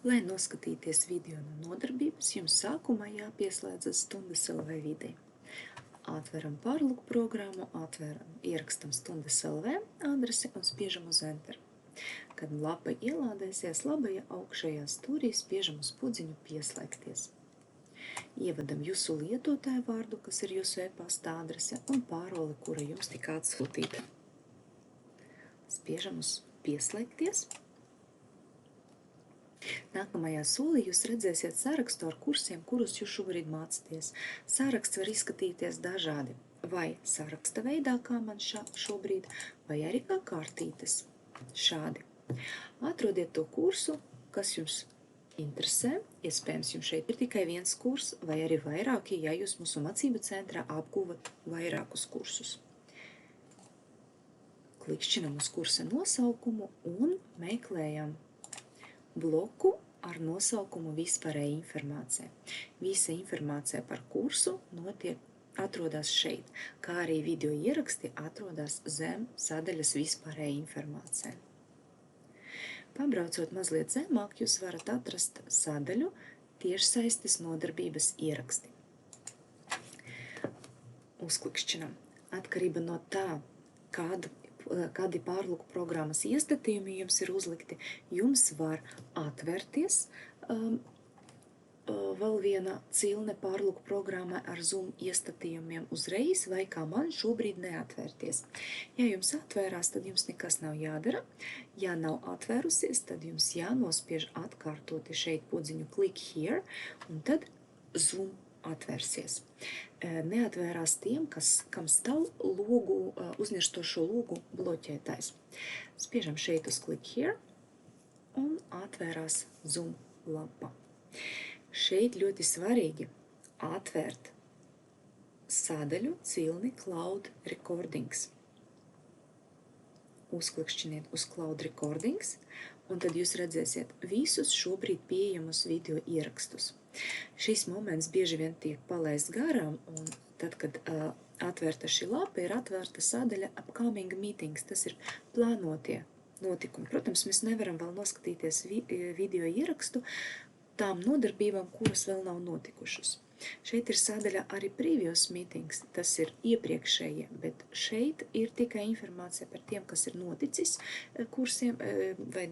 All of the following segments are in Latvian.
Lai noskatīties video no nodarbības, jums sākumā jāpieslēdzas Stundas LV videi. Atveram pārluku programmu, ierakstam Stundas LV adresi un spiežam uz Enter. Kad lapa ielādēsies, labajā augšējā stūrī spiežam uz podziņu pieslēgties. Ievadam jūsu lietotāju vārdu, kas ir jūsu e-pasta adrese, un pāroli, kura jums tika atsūtīta. Spiežam uz pieslēgties. Nākamajā solī jūs redzēsiet sarakstu ar kursiem, kurus jūs šobrīd mācāties. Saraksts var izskatīties dažādi, vai saraksta veidā, kā man šobrīd, vai arī kā kārtītes. Šādi. Atrodiet to kursu, kas jums interesē. Iespējams, jums šeit ir tikai viens kurs, vai arī vairāki, ja jūs mūsu mācību centrā apguvat vairākus kursus. Klikšķinam uz kursa nosaukumu un meklējam bloku ar nosaukumu vispārēja informācija. Visa informācija par kursu atrodas šeit, kā arī video ieraksti atrodas zem sadaļas vispārēja informācija. Pabraucot mazliet zemāk, jūs varat atrast sadaļu tiešsaistes nodarbības ieraksti. Uzklikšķinam. Atkarība no tā, kādi pārluku programmas iestatījumi jums ir uzlikti, jums var atvērties vēl viena cilne pārluku programmā ar Zoom iestatījumiem uzreiz, vai kā man šobrīd neatvērties. Ja jums atvērās, tad jums nekas nav jādara. Ja nav atvērusies, tad jums jānospiež atkārtoti šeit podziņu Click Here, un tad Zoom atvērsies. Neatvērās tiem, kam stāv uzņirstošo logu bloķētājs. Spiežam šeit uz Click Here un atvērās Zoom lapa. Šeit ļoti svarīgi atvērt sadaļu cilni Cloud Recordings. Uzklikšķiniet uz Cloud Recordings, un tad jūs redzēsiet visus šobrīd pieejamus video ierakstus. Šis moments bieži vien tiek palaists garām, un tad, kad atvērta šī lapa, ir atvērta sadaļa Upcoming Meetings, tas ir plānotie notikumi. Protams, mēs nevaram vēl noskatīties video ierakstu tām nodarbībām, kuras vēl nav notikušas. Šeit ir sadaļa arī Previous Meetings, tas ir iepriekšējie, bet šeit ir tikai informācija par tiem, kas ir noticis kursiem vai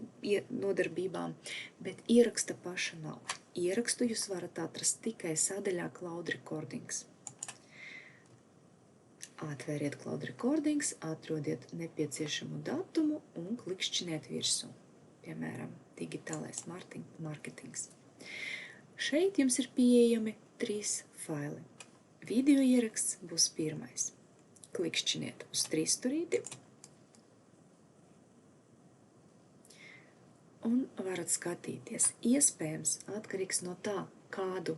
nodarbībām, bet ieraksta paša nav. Ierakstu jūs varat atrast tikai sadaļā Cloud Recordings. Atvēriet Cloud Recordings, atrodiet nepieciešamu datumu un klikšķiniet virsū. Piemēram, digitālais marketings. Šeit jums ir pieejami 3 faili. Video ieraksts būs pirmais. Klikšķiniet uz trīsstūrīti un varat skatīties. Iespējams, atkarīgs no tā, kādu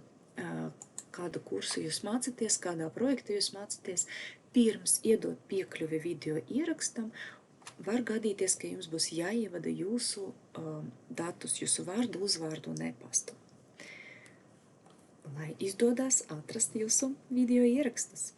kursu jūs mācāties, kādā projektā jūs mācāties, pirms iedot piekļuvi video ierakstam, var gadīties, ka jums būs jāievada jūsu datus, jūsu vārdu, uzvārdu un e-pastu, lai izdodas atrast jūsu video ierakstus.